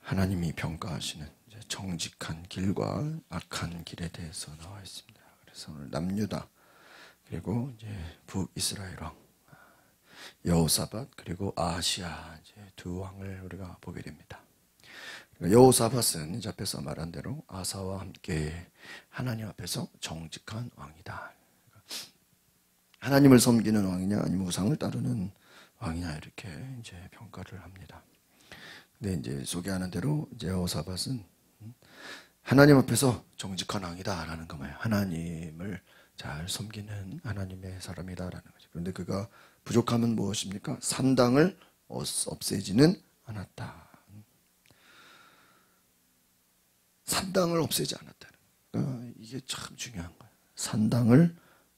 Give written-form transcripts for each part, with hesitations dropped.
하나님이 평가하시는 이제 정직한 길과 악한 길에 대해서 나와 있습니다. 그래서 오늘 남유다 그리고 이제 북이스라엘 왕 여호사밧 그리고 아하시야 이제 두 왕을 우리가 보게 됩니다. 여호사밧은 이제 앞에서 말한 대로 아사와 함께 하나님 앞에서 정직한 왕이다. 하나님을 섬기는 왕이냐 아니면 우상을 따르는 왕이냐 이렇게 이제 평가를 합니다. 근데 이제 소개하는 대로 이제 여호사밧은 하나님 앞에서 정직한 왕이다라는 거 말이에요. 하나님을 잘 섬기는 하나님의 사람이다라는 거죠. 그런데 그가 부족함은 무엇입니까? 산당을 없애지는 않았다. 산당을 없애지 않았다는 거예요. 이게 참 중요한 거예요. 산당을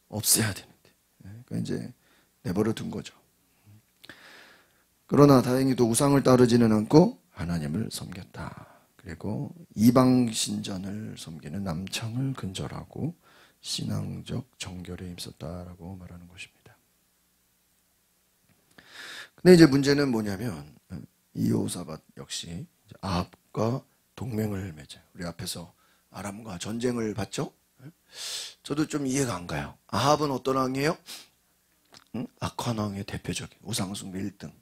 없애야 되는데 그러니까 이제 내버려 둔 거죠. 그러나 다행히도 우상을 따르지는 않고 하나님을 섬겼다. 그리고 이방 신전을 섬기는 남창을 근절하고 신앙적 정결에 힘썼다라고 말하는 것입니다. 근데 이제 문제는 뭐냐면 이 여호사밧 역시 아합과 동맹을 맺어요. 우리 앞에서 아람과 전쟁을 봤죠? 저도 좀 이해가 안 가요. 아합은 어떤 왕이에요? 악한 왕의 대표적인 우상숭배 1등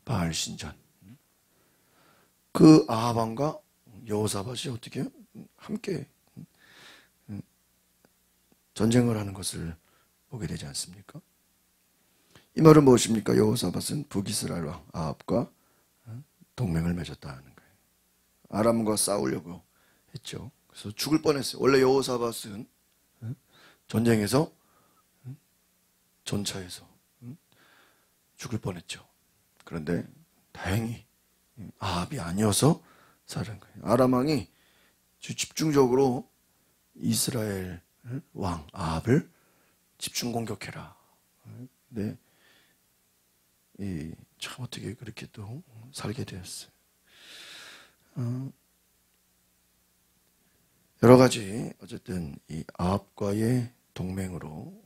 바알 신전. 그 아합 왕과 여호사밧이 어떻게 해요? 함께 전쟁을 하는 것을 보게 되지 않습니까? 이 말은 무엇입니까? 여호사밧은 북이스라엘 왕 아합과 동맹을 맺었다는 거예요. 아람과 싸우려고 했죠. 그래서 죽을 뻔했어요. 원래 여호사밧은 전쟁에서 전차에서 죽을 뻔했죠. 그런데 다행히 아합이 아니어서 살은 거예요. 아람 왕이 집중적으로 이스라엘 왕 아합을 집중 공격해라. 근데 참 어떻게 그렇게 또 살게 되었어요. 여러 가지 어쨌든 이 아합과의 동맹으로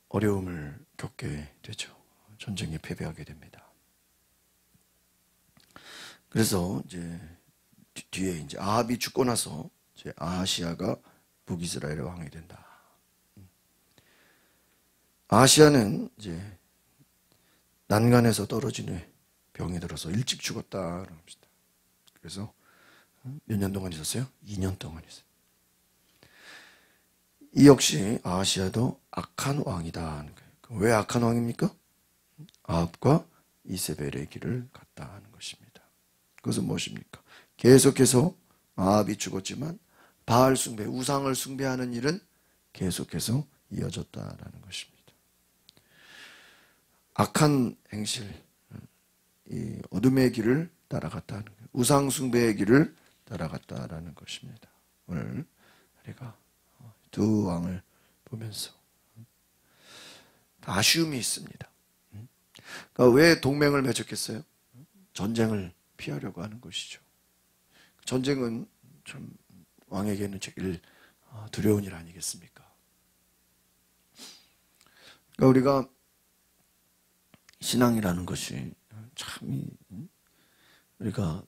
어려움을 겪게 되죠. 전쟁에 패배하게 됩니다. 그래서 이제 뒤에 이제 아합이 죽고 나서 이제 아하시야가 북이스라엘의 왕이 된다. 아하시야는 이제 난간에서 떨어진 후에 병이 들어서 일찍 죽었다라는 겁니다. 그래서 몇 년 동안 있었어요? 2년 동안 있어요. 이 역시 아하시야도 악한 왕이다 하는 거예요. 왜 악한 왕입니까? 아합과 이세벨의 길을 갔다 하는 것입니다. 그것은 무엇입니까? 계속해서 아합이 죽었지만 바알 숭배, 우상을 숭배하는 일은 계속해서 이어졌다라는 것입니다. 악한 행실, 이 어둠의 길을 따라갔다는 거예요. 우상 숭배의 길을 따라갔다라는 것입니다. 오늘 우리가 두 왕을 보면서 아쉬움이 있습니다. 그러니까 왜 동맹을 맺었겠어요? 전쟁을 피하려고 하는 것이죠. 전쟁은 참 왕에게는 제일 두려운 일 아니겠습니까? 그러니까 우리가 신앙이라는 것이 참 우리가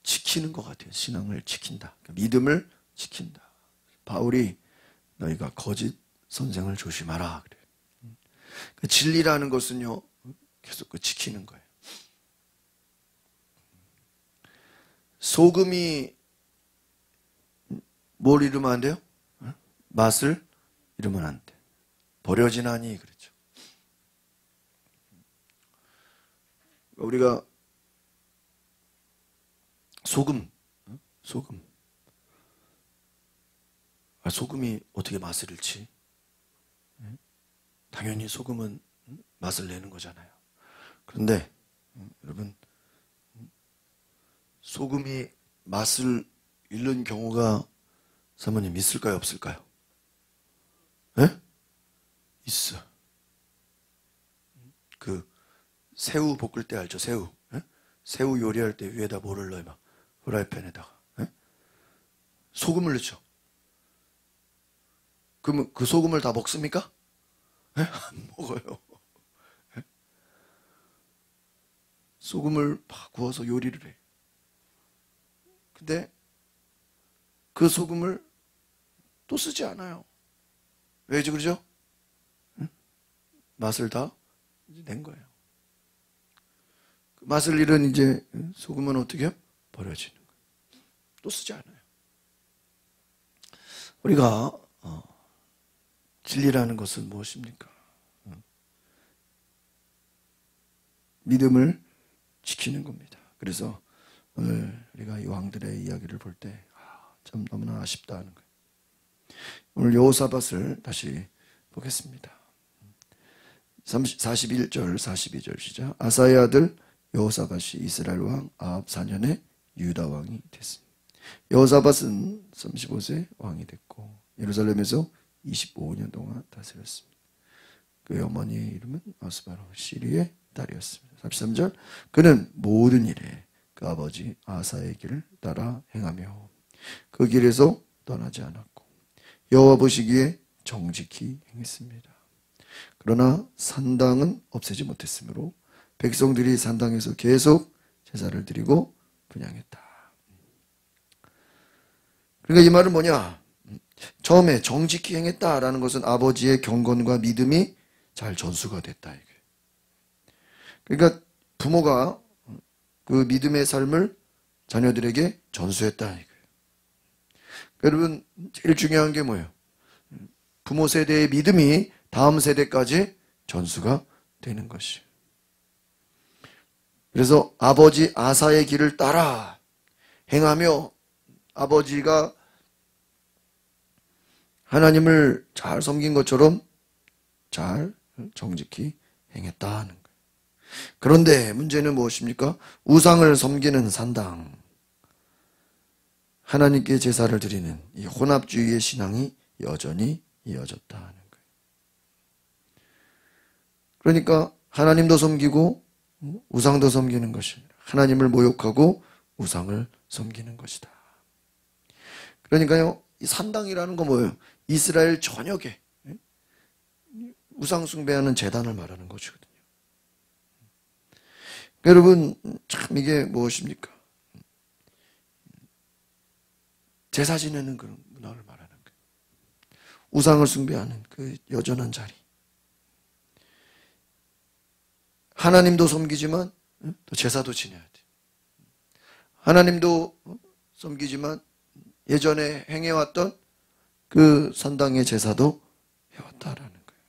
지키는 것 같아요. 신앙을 지킨다. 믿음을 지킨다. 바울이 너희가 거짓 선생을 조심하라 그래요. 그 진리라는 것은요 계속 그 지키는 거예요. 소금이 뭘 잃으면 안 돼요? 맛을 잃으면 안 돼. 버려지나니 그렇죠. 우리가 소금이 어떻게 맛을 잃지? 당연히 소금은 맛을 내는 거잖아요. 그런데 여러분 소금이 맛을 잃는 경우가 사모님 있을까요? 없을까요? 네? 있어. 그 새우 볶을 때 알죠? 새우. 네? 새우 요리할 때 위에다 뭐를 넣어요? 막 프라이팬에다가 네? 소금을 넣죠. 그러면 그 소금을 다 먹습니까? 네? 안 먹어요. 네? 소금을 막 구워서 요리를 해. 근데 그 소금을 또 쓰지 않아요. 왜지 그러죠? 응? 맛을 다 낸 거예요. 그 맛을 잃은 이제 소금은 어떻게 해요? 버려지는 거예요. 또 쓰지 않아요. 우리가 진리라는 것은 무엇입니까? 믿음을 지키는 겁니다. 그래서 오늘 우리가 이 왕들의 이야기를 볼 때 참 너무나 아쉽다 하는 거예요. 오늘 여호사밧을 다시 보겠습니다. 41절 42절 시작. 아사의 아들 여호사밧이 이스라엘 왕 아합 4년에 유다 왕이 됐습니다. 여호사밧은 35세 왕이 됐고 예루살렘에서 25년 동안 다스렸습니다. 그의 어머니의 이름은 아스바로 시리의 딸이었습니다. 33절 그는 모든 일에 그 아버지 아사의 길을 따라 행하며 그 길에서 떠나지 않았고 여호와 보시기에 정직히 행했습니다. 그러나 산당은 없애지 못했으므로 백성들이 산당에서 계속 제사를 드리고 분향했다. 그러니까 이 말은 뭐냐? 처음에 정직히 행했다라는 것은 아버지의 경건과 믿음이 잘 전수가 됐다. 그러니까 부모가 그 믿음의 삶을 자녀들에게 전수했다. 여러분 제일 중요한 게 뭐예요? 부모 세대의 믿음이 다음 세대까지 전수가 되는 것이에요. 그래서 아버지 아사의 길을 따라 행하며 아버지가 하나님을 잘 섬긴 것처럼 잘 정직히 행했다는 거예요. 그런데 문제는 무엇입니까? 우상을 섬기는 산당, 하나님께 제사를 드리는 이 혼합주의의 신앙이 여전히 이어졌다는 거예요. 그러니까 하나님도 섬기고 우상도 섬기는 것이 아니라 하나님을 모욕하고 우상을 섬기는 것이다. 그러니까요, 이 산당이라는 건 뭐예요? 이스라엘 전역에 우상 숭배하는 제단을 말하는 것이거든요. 여러분 참 이게 무엇입니까? 제사 지내는 그런 문화를 말하는 거예요. 우상을 숭배하는 그 여전한 자리. 하나님도 섬기지만 또 제사도 지내야 돼. 하나님도 섬기지만 예전에 행해왔던 그 산당의 제사도 해왔다라는 거예요.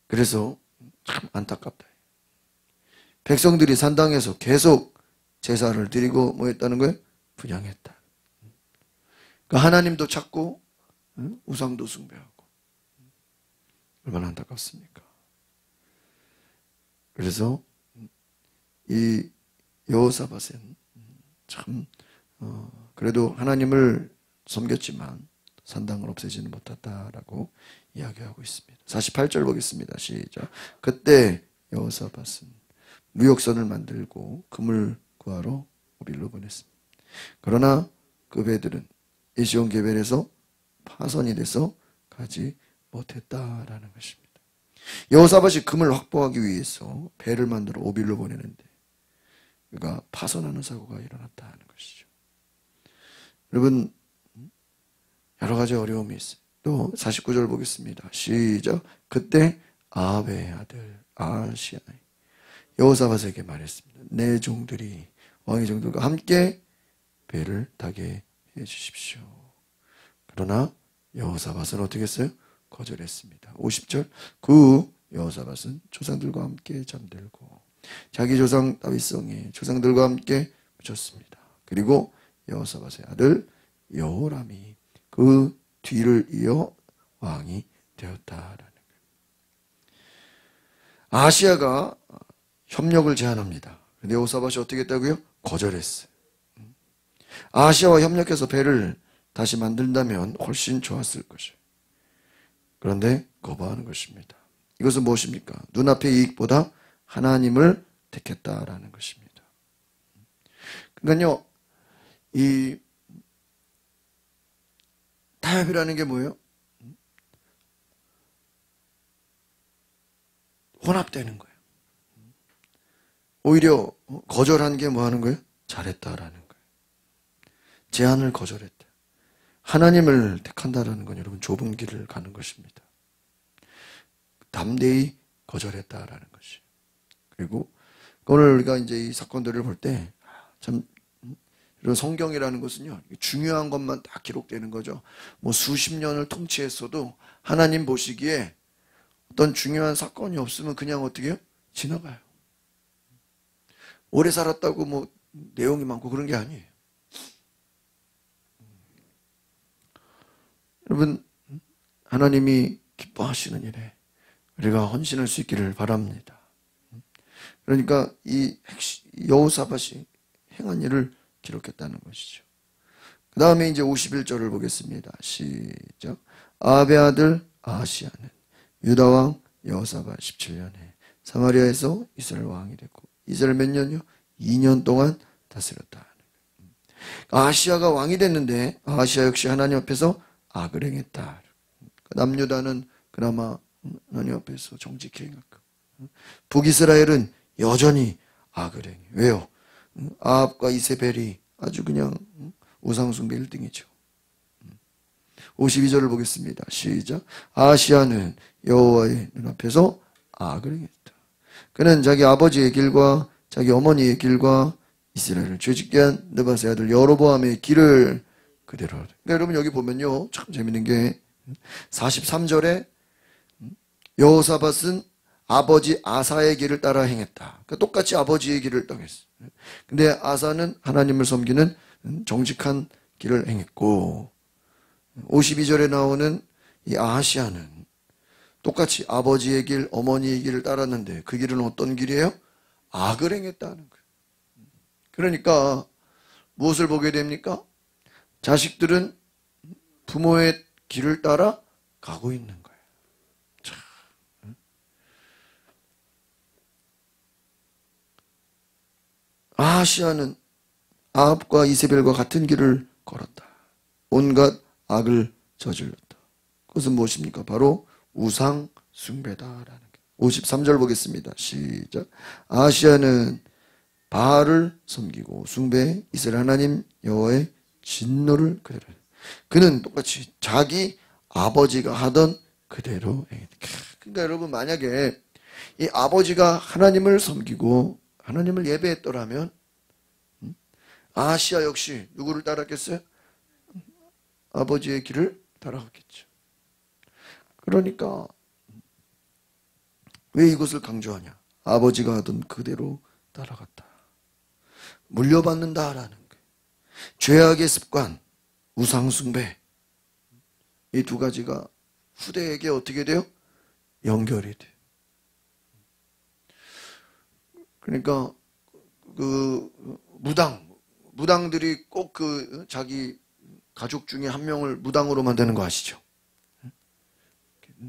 그래서 참 안타깝다. 백성들이 산당에서 계속 제사를 드리고 뭐 했다는 거예요? 분향했다. 그러니까 하나님도 찾고 우상도 숭배하고 얼마나 안타깝습니까? 그래서 이 여호사밧은 참 그래도 하나님을 섬겼지만 산당을 없애지는 못했다라고 이야기하고 있습니다. 48절 보겠습니다. 시작. 그때 여호사밧은 무역선을 만들고 금을 구하러 오빌로 보냈습니다. 그러나 그 배들은 에시온 게벨에서 파손이 돼서 가지 못했다라는 것입니다. 여호사밧이 금을 확보하기 위해서 배를 만들어 오빌로 보내는데 그가 파손하는 사고가 일어났다는 것이죠. 여러분 여러 가지 어려움이 있어요. 또 49절 보겠습니다. 시작. 그때 아합의 아들 아하시아 여호사밧에게 말했습니다. 내 종들이 왕의 종들과 함께 배를 타게 해주십시오. 그러나 여호사밧은 어떻게 했어요? 거절했습니다. 50절 그 후 여호사밧은 조상들과 함께 잠들고 자기 조상 다윗성에 조상들과 함께 묻혔습니다. 그리고 여호사밧의 아들 여호람이 그 뒤를 이어 왕이 되었다라는 거예요. 아하시아가 협력을 제안합니다. 그런데 여호사밧이 어떻게 했다고요? 거절했어요. 아하시아와 협력해서 배를 다시 만든다면 훨씬 좋았을 것이에요. 그런데 거부하는 것입니다. 이것은 무엇입니까? 눈앞의 이익보다 하나님을 택했다라는 것입니다. 그러니까요, 이 타협이라는 게 뭐예요? 혼합되는 거예요. 오히려 거절한 게 뭐 하는 거예요? 잘했다라는 거예요. 제안을 거절했다. 하나님을 택한다라는 건 여러분 좁은 길을 가는 것입니다. 담대히 거절했다라는 것이. 그리고 오늘 우리가 이제 이 사건들을 볼 때 참 이런 성경이라는 것은요, 중요한 것만 다 기록되는 거죠. 뭐 수십 년을 통치했어도 하나님 보시기에 어떤 중요한 사건이 없으면 그냥 어떻게 해요? 지나가요. 오래 살았다고 뭐 내용이 많고 그런 게 아니에요. 여러분, 하나님이 기뻐하시는 일에 우리가 헌신할 수 있기를 바랍니다. 그러니까 이 여호사밧이 행한 일을 기록했다는 것이죠. 그 다음에 이제 51절을 보겠습니다. 시작. 아합의 아들 아하시야는 유다왕 여호사밧 17년에 사마리아에서 이스라엘 왕이 됐고, 이스라엘 몇 년이요? 2년 동안 다스렸다. 아하시야가 왕이 됐는데 아하시야 역시 하나님 앞에서 악을 행했다. 남유다는 그나마 하나님 앞에서 정직히 행했고, 북이스라엘은 여전히 악을 행해. 왜요? 아합과 이세벨이 아주 그냥 우상숭배 1등이죠. 52절을 보겠습니다. 시작. 아하시야는 여호와의 눈앞에서 악을 행했다. 그는 자기 아버지의 길과 자기 어머니의 길과 이스라엘을 죄짓게 한 느밧의 아들 여로보암의 길을 그대로. 그러니까 여러분 여기 보면요, 참 재밌는 게 43절에 여호사밧은 아버지 아사의 길을 따라 행했다. 그러니까 똑같이 아버지의 길을 따랐어요. 근데 아사는 하나님을 섬기는 정직한 길을 행했고, 52절에 나오는 이 아하시야는 똑같이 아버지의 길, 어머니의 길을 따랐는데 그 길은 어떤 길이에요? 악을 행했다는 거예요. 그러니까 무엇을 보게 됩니까? 자식들은 부모의 길을 따라 가고 있는 거예요. 참. 아하시야는 아합과 이세벨과 같은 길을 걸었다. 온갖 악을 저질렀다. 그것은 무엇입니까? 바로 우상 숭배다라는 게. 53절 보겠습니다. 시작. 아하시야는 바알을 섬기고 숭배 이스라엘 하나님 여호와의 진노를 그대로. 그는 똑같이 자기 아버지가 하던 그대로 행했다. 그러니까 여러분, 만약에 이 아버지가 하나님을 섬기고 하나님을 예배했더라면 아하시야 역시 누구를 따랐겠어요? 아버지의 길을 따라갔겠죠. 그러니까 왜 이것을 강조하냐? 아버지가 하던 그대로 따라갔다. 물려받는다라는 거예요. 죄악의 습관, 우상숭배, 이 두 가지가 후대에게 어떻게 돼요? 연결이 돼요. 그러니까 그 무당들이 꼭 그 자기 가족 중에 한 명을 무당으로 만드는 거 아시죠?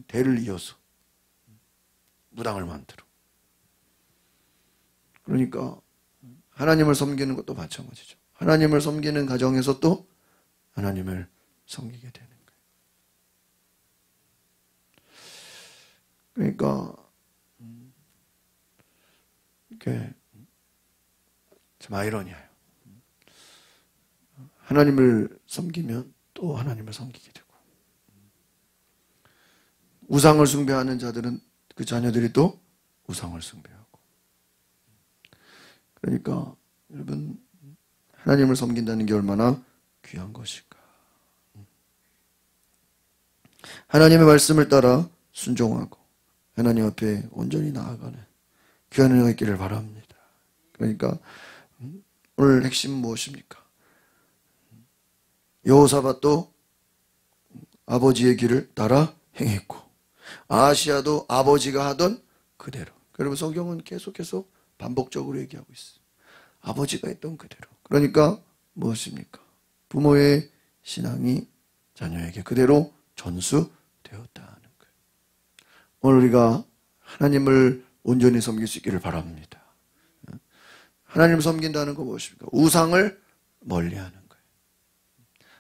대를 이어서 무당을 만들어. 그러니까 하나님을 섬기는 것도 마찬가지죠. 하나님을 섬기는 가정에서 또 하나님을 섬기게 되는 거예요. 그러니까 이렇게 참 아이러니해요. 하나님을 섬기면 또 하나님을 섬기게 되고, 우상을 숭배하는 자들은 그 자녀들이 또 우상을 숭배하고. 그러니까 여러분, 하나님을 섬긴다는 게 얼마나 귀한 것일까. 하나님의 말씀을 따라 순종하고 하나님 앞에 온전히 나아가는 귀한 은혜가 있기를 바랍니다. 그러니까 오늘 핵심은 무엇입니까? 여호사밧도 아버지의 길을 따라 행했고, 아하시야도 아버지가 하던 그대로. 여러분, 성경은 계속해서 반복적으로 얘기하고 있어요. 아버지가 했던 그대로. 그러니까 무엇입니까? 부모의 신앙이 자녀에게 그대로 전수되었다는 거예요. 오늘 우리가 하나님을 온전히 섬길 수 있기를 바랍니다. 하나님을 섬긴다는 건 무엇입니까? 우상을 멀리하는 거예요.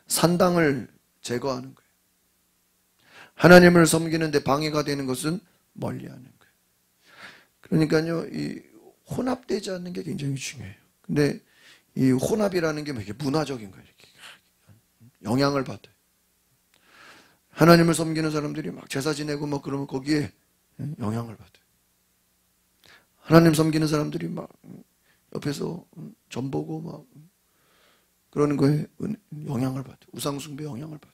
산당을 제거하는 거예요. 하나님을 섬기는데 방해가 되는 것은 멀리하는 거예요. 그러니까요, 이 혼합되지 않는 게 굉장히 중요해요. 근데 이 혼합이라는 게 이렇게 문화적인 거예요. 이렇게 영향을 받아요. 하나님을 섬기는 사람들이 막 제사 지내고 막 그러면 거기에 영향을 받아요. 하나님 섬기는 사람들이 막 옆에서 전 보고 막 그러는 거에 영향을 받아요. 우상숭배 영향을 받아요.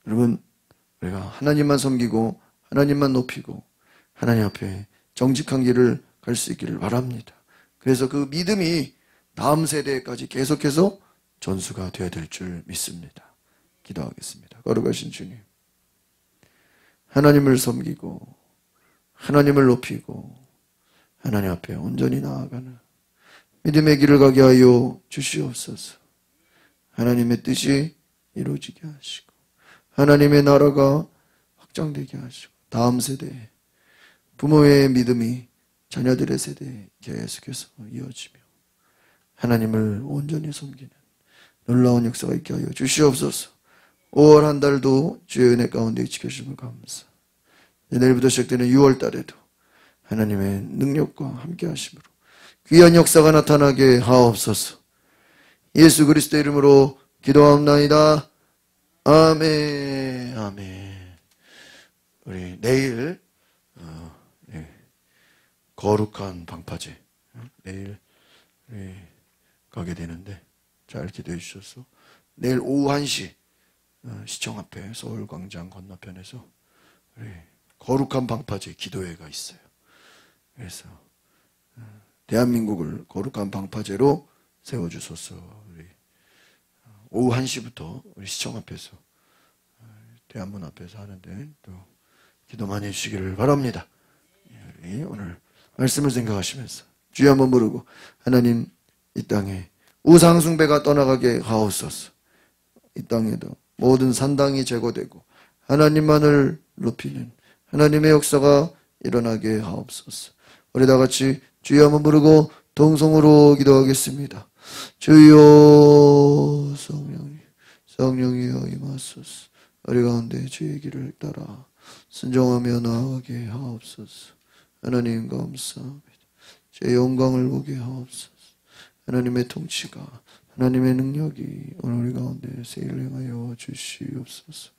여러분, 우리가 하나님만 섬기고 하나님만 높이고 하나님 앞에 정직한 길을 갈 수 있기를 바랍니다. 그래서 그 믿음이 다음 세대까지 계속해서 전수가 되어야 될 줄 믿습니다. 기도하겠습니다. 거룩하신 주님, 하나님을 섬기고 하나님을 높이고 하나님 앞에 온전히 나아가는 믿음의 길을 가게 하여 주시옵소서. 하나님의 뜻이 이루어지게 하시고 하나님의 나라가 확장되게 하시고 다음 세대에 부모의 믿음이 자녀들의 세대에 계속해서 이어지며 하나님을 온전히 섬기는 놀라운 역사가 있게 하여 주시옵소서. 5월 한 달도 주의 은혜 가운데 지켜주심을 감사. 내일부터 시작되는 6월 달에도 하나님의 능력과 함께 하심으로 귀한 역사가 나타나게 하옵소서. 예수 그리스도의 이름으로 기도합나이다. 아멘. 아멘. 우리 내일 거룩한 방파제 내일 가게 되는데 잘 기도해 주셔서 내일 오후 1시 시청 앞에 서울광장 건너편에서 우리 거룩한 방파제 기도회가 있어요. 그래서 대한민국을 거룩한 방파제로 세워주소서. 우리 오후 1시부터 우리 시청 앞에서 대한문 앞에서 하는데 또 기도 많이 해주시기를 바랍니다. 우리 오늘 말씀을 생각하시면서 주여 한번 부르고 하나님 이 땅에 우상숭배가 떠나가게 하옵소서. 이 땅에도 모든 산당이 제거되고 하나님만을 높이는 하나님의 역사가 일어나게 하옵소서. 우리 다 같이 주여 한번 부르고 동성으로 기도하겠습니다. 주여 성령이여 임하소서. 우리 가운데 주의 길을 따라 순종하며 나아가게 하옵소서. 하나님 감사합니다. 제 영광을 보게 하옵소서. 하나님의 통치가 하나님의 능력이 오늘 우리 가운데 세일을 행하여 주시옵소서.